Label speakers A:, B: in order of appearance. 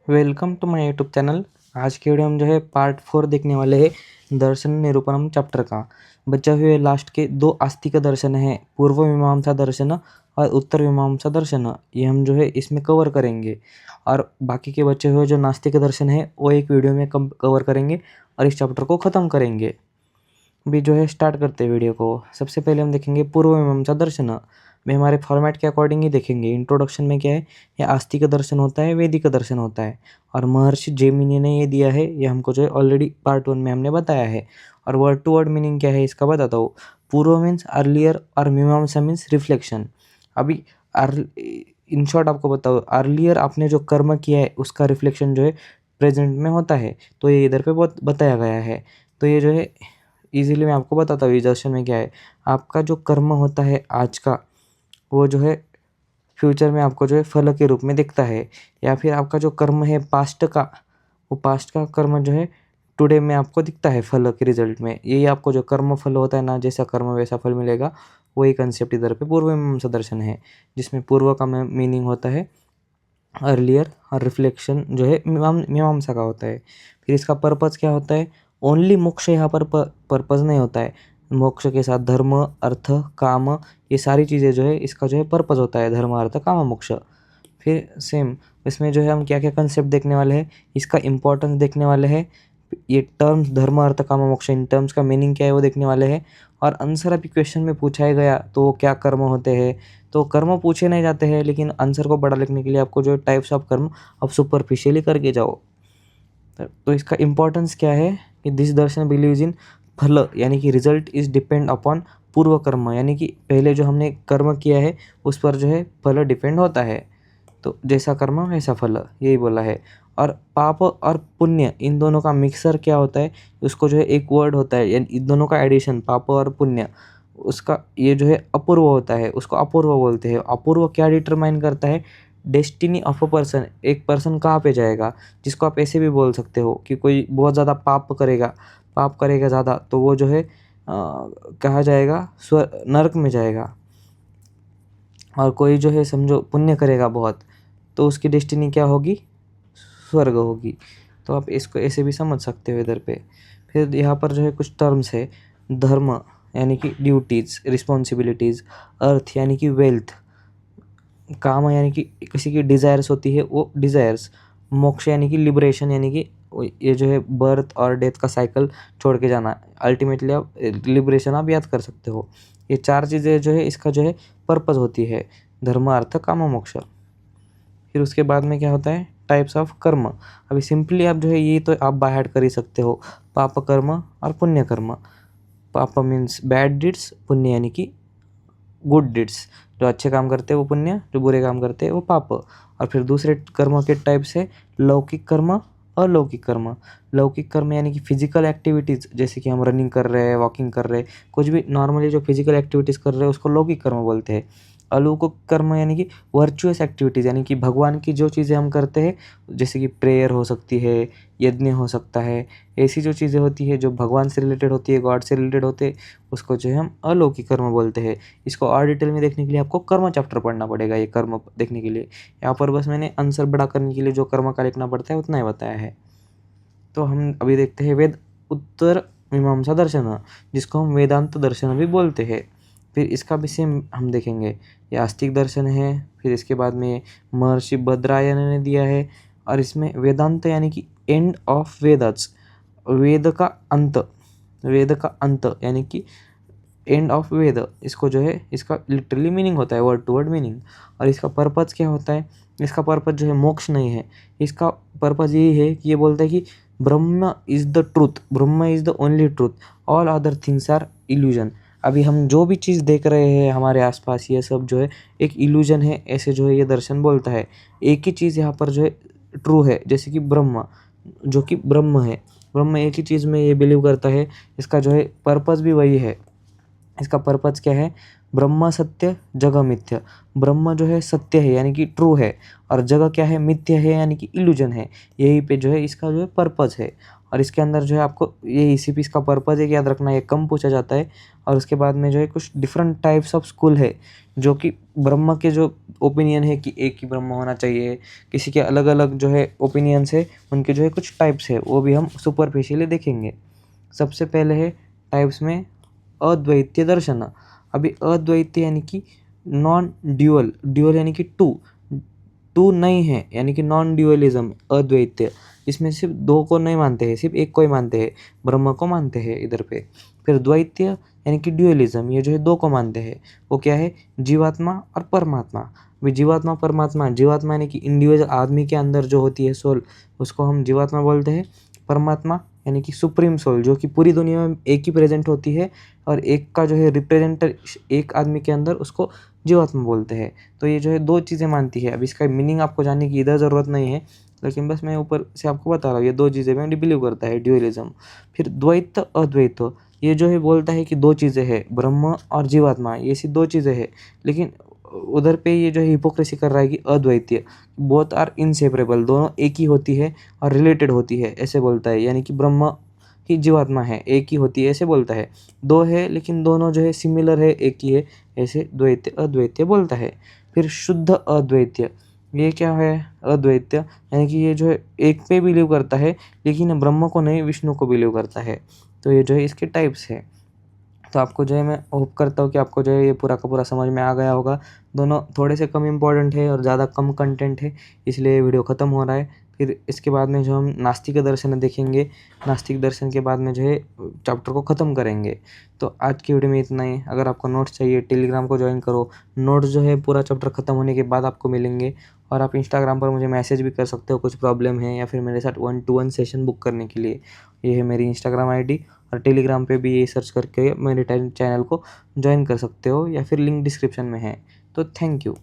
A: Welcome to my YouTube channel. आज की video हम पार्ट 4 देखने वाले हैं दर्शन निरूपणम चैप्टर का। बचे हुए लास्ट के 2 आस्तिक दर्शन हैं, पूर्व मीमांसा दर्शन और उत्तर मीमांसा दर्शन। ये हम इसमें कवर करेंगे और बाकी के बचे हुए जो नास्तिक दर्शन है वो एक वीडियो में कवर करेंगे और इस चैप्टर को ख़त्म करेंगे। अभी स्टार्ट करते हैं वीडियो को। सबसे पहले हम देखेंगे पूर्व मीमांसा दर्शन में हमारे फॉर्मेट के अकॉर्डिंग ही देखेंगे। इंट्रोडक्शन में क्या है, ये आस्तिक दर्शन होता है, वैदिक दर्शन होता है और महर्षि जैमिनी ने ये दिया है। ये हमको ऑलरेडी पार्ट 1 में हमने बताया है। और वर्ड टू वर्ड मीनिंग क्या है इसका बताता हूँ। पूर्व मीन्स अर्लियर और मीमांसा मीन्स रिफ्लेक्शन। अभी इन शॉर्ट आपको बताओ, अर्लियर आपने जो कर्म किया है उसका रिफ्लेक्शन प्रेजेंट में होता है, तो ये इधर पे बहुत बताया गया है। तो ये इजीली मैं आपको बताता हूँ इस दर्शन में क्या है। आपका जो कर्म होता है आज का, वो फ्यूचर में आपको फल के रूप में दिखता है। या फिर आपका जो कर्म है पास्ट का, वो पास्ट का कर्म टुडे में आपको दिखता है फल के रिजल्ट में। यही आपको जो कर्म फल होता है ना, जैसा कर्म वैसा फल मिलेगा, वही कंसेप्ट इधर पे पूर्व मीमांसा दर्शन है, जिसमें पूर्व का मीनिंग होता है अर्लियर और रिफ्लेक्शन मीमांसा का होता है। फिर इसका पर्पज़ क्या होता है। ओनली मोक्ष यहाँ पर पर्पज़ नहीं होता है। मोक्ष के साथ धर्म, अर्थ, काम, ये सारी चीज़ें इसका पर्पज़ होता है, धर्म, अर्थ, काम, मोक्ष। फिर सेम इसमें हम क्या क्या कंसेप्ट देखने वाले हैं, इसका इम्पोर्टेंस देखने वाले हैं। ये टर्म्स धर्म, अर्थ, काम, मोक्ष, इन टर्म्स का मीनिंग क्या है वो देखने वाले हैं। और आंसर अभी क्वेश्चन में पूछा गया तो वो क्या कर्म होते हैं, तो कर्म पूछे नहीं जाते हैं, लेकिन आंसर को बड़ा लिखने के लिए आपको टाइप्स ऑफ कर्म आप सुपरफिशियली करके जाओ। तो इसका इम्पोर्टेंस क्या है कि दिस दर्शन बिलीव्स इन फल, यानी कि रिजल्ट इज डिपेंड अपॉन पूर्व कर्म, यानी कि पहले जो हमने कर्म किया है उस पर फल डिपेंड होता है। तो जैसा कर्म वैसा फल, यही बोला है। और पाप और पुण्य, इन दोनों का मिक्सर क्या होता है, उसको एक वर्ड होता है, यानी इन दोनों का एडिशन पाप और पुण्य, उसका ये अपूर्व होता है, उसको अपूर्व बोलते हैं। अपूर्व क्या डिटरमाइन करता है, डेस्टिनी ऑफ अ पर्सन, एक पर्सन कहाँ पे जाएगा। जिसको आप ऐसे भी बोल सकते हो कि कोई बहुत ज़्यादा पाप करेगा ज़्यादा, तो वो कहाँ जाएगा, नरक में जाएगा। और कोई समझो पुण्य करेगा बहुत, तो उसकी डेस्टिनी क्या होगी, स्वर्ग होगी। तो आप इसको ऐसे भी समझ सकते हो इधर पे। फिर यहाँ पर कुछ टर्म्स है। धर्म यानी कि ड्यूटीज़, रिस्पॉन्सिबिलिटीज़। अर्थ यानी कि वेल्थ। काम यानी कि किसी की डिज़ायर्स होती है, वो डिज़ायर्स। मोक्ष यानी कि लिबरेशन, यानी कि ये बर्थ और डेथ का साइकिल छोड़ के जाना। अल्टीमेटली आप लिबरेशन आप याद कर सकते हो। ये 4 चीज़ें इसका पर्पज़ होती है, धर्म, अर्थ, काम, मोक्ष। फिर उसके बाद में क्या होता है, टाइप्स ऑफ कर्म। अभी सिंपली आप ये तो आप बाय हार्ट कर ही सकते हो, पाप कर्म और पुण्य कर्म। पाप मीन्स बैड डीड्स, पुण्य यानी कि गुड डीड्स, जो अच्छे काम करते हैं वो पुण्य, जो बुरे काम करते हैं वो पाप। और फिर दूसरे कर्म के टाइप्स है लौकिक कर्म, अलौकिक कर्म। लौकिक कर्म यानी कि फिजिकल एक्टिविटीज़, जैसे कि हम रनिंग कर रहे हैं, वॉकिंग कर रहे हैं, कुछ भी नॉर्मली जो फिजिकल एक्टिविटीज़ कर रहे हैं उसको लौकिक कर्म बोलते हैं। अलौकिक कर्म यानी कि वर्चुअस एक्टिविटीज़, यानी कि भगवान की जो चीज़ें हम करते हैं, जैसे कि प्रेयर हो सकती है, यज्ञ हो सकता है, ऐसी जो चीज़ें होती है जो भगवान से रिलेटेड होती है, गॉड से रिलेटेड होते हैं, उसको हम अलौकिक कर्म बोलते हैं। इसको और डिटेल में देखने के लिए आपको कर्म चैप्टर पढ़ना पड़ेगा। ये कर्म देखने के लिए यहाँ पर बस मैंने आंसर बड़ा करने के लिए जो कर्म का लिखना पड़ता है उतना ही बताया है। तो हम अभी देखते हैं वेद उत्तर मीमांसा दर्शन, जिसको हम वेदांत दर्शन भी बोलते हैं। फिर इसका भी सेम हम देखेंगे। ये आस्तिक दर्शन है। फिर इसके बाद में महर्षि बद्रायन ने दिया है। और इसमें वेदांत यानी कि एंड ऑफ वेदास, वेद का अंत, वेद का अंत यानी कि एंड ऑफ वेद, इसको इसका लिटरली मीनिंग होता है, वर्ड टू वर्ड मीनिंग। और इसका पर्पज़ क्या होता है, इसका पर्पज़ मोक्ष नहीं है। इसका पर्पज़ यही है कि ये बोलता है कि Brahman is the truth, Brahman is the only truth, all other things are illusion. अभी हम जो भी चीज़ देख रहे हैं हमारे आसपास, ये सब एक इल्यूजन है, ऐसे ये दर्शन बोलता है। एक ही चीज़ यहाँ पर ट्रू है, जैसे कि ब्रह्म, जो कि ब्रह्म है, ब्रह्म एक ही चीज़ में ये बिलीव करता है। इसका पर्पज़ भी वही है। इसका पर्पज़ क्या है, ब्रह्म सत्य जगह मिथ्या। ब्रह्म सत्य है यानी कि ट्रू है, और जगह क्या है, मिथ्या है यानी कि इल्यूजन है। यही पे इसका पर्पज़ है। और इसके अंदर जो है आपको ये ECP इसका पर्पज़ एक याद रखना, ये कम पूछा जाता है। और उसके बाद में जो है कुछ डिफरेंट टाइप्स ऑफ स्कूल है, जो कि ब्रह्म के जो ओपिनियन है कि एक ही ब्रह्म होना चाहिए, किसी के अलग अलग जो है ओपिनियंस है, उनके जो है कुछ टाइप्स है, वो भी हम सुपरफिशियली देखेंगे। सबसे पहले है टाइप्स में अद्वैतीय दर्शन। अभी अद्वैतीय यानी कि नॉन ड्यूअल, ड्यूअल यानी कि टू नहीं है, यानी कि नॉन ड्यूअलिज्म अद्वैतीय। इसमें सिर्फ दो को नहीं मानते हैं, सिर्फ एक को ही मानते हैं, ब्रह्म को मानते हैं इधर पे। फिर द्वैतीय यानी कि ड्यूअलिज्म, ये जो है दो को मानते हैं। वो क्या है? जीवात्मा और परमात्मा। अभी जीवात्मा परमात्मा, जीवात्मा यानी कि इंडिविजुअल आदमी के अंदर जो होती है सोल, उसको हम जीवात्मा बोलते हैं। परमात्मा यानी कि सुप्रीम सोल, जो कि पूरी दुनिया में एक ही प्रेजेंट होती है, और एक का जो है रिप्रेजेंटर एक आदमी के अंदर, उसको जीवात्मा बोलते हैं। तो ये जो है दो चीज़ें मानती है। अब इसका मीनिंग आपको जानने की इधर ज़रूरत नहीं है, लेकिन बस मैं ऊपर से आपको बता रहा हूँ, ये दो चीज़ें में बिलीव करता है ड्यूअलिज्म। फिर द्वैत अद्वैत, ये जो है बोलता है कि दो चीज़ें हैं, ब्रह्म और जीवात्मा, ये ऐसी दो चीज़ें हैं। लेकिन उधर पे ये जो है हिपोक्रेसी कर रहा है कि अद्वैतीय, बोथ आर इनसेपरेबल, दोनों एक ही होती है और रिलेटेड होती है, ऐसे बोलता है। यानी कि ब्रह्म ही जीवात्मा है, एक ही होती है, ऐसे बोलता है। दो है लेकिन दोनों जो है सिमिलर है, एक ही है, ऐसे द्वैत अद्वैतीय बोलता है। फिर शुद्ध अद्वैतीय, ये क्या है? अद्वैतीय यानी कि ये जो है एक पे बिलीव करता है, लेकिन ब्रह्म को नहीं, विष्णु को बिलीव करता है। तो ये जो है इसके टाइप्स है। तो आपको जो है, मैं होप करता हूँ कि आपको जो है ये पूरा का पूरा समझ में आ गया होगा। दोनों थोड़े से कम इम्पोर्टेंट है और ज़्यादा कम कंटेंट है, इसलिए ये वीडियो ख़त्म हो रहा है। फिर इसके बाद में जो हम नास्तिक दर्शन देखेंगे, नास्तिक दर्शन के बाद में जो है चैप्टर को ख़त्म करेंगे। तो आज की वीडियो में इतना ही। अगर आपको नोट्स चाहिए, टेलीग्राम को ज्वाइन करो। नोट्स जो है पूरा चैप्टर ख़त्म होने के बाद आपको मिलेंगे। और आप इंस्टाग्राम पर मुझे मैसेज भी कर सकते हो, कुछ प्रॉब्लम है या फिर मेरे साथ 1-to-1 सेशन बुक करने के लिए। ये है मेरी इंस्टाग्राम ID, और टेलीग्राम पे भी ये सर्च करके मेरे चैनल को ज्वाइन कर सकते हो, या फिर लिंक डिस्क्रिप्शन में है। तो थैंक यू।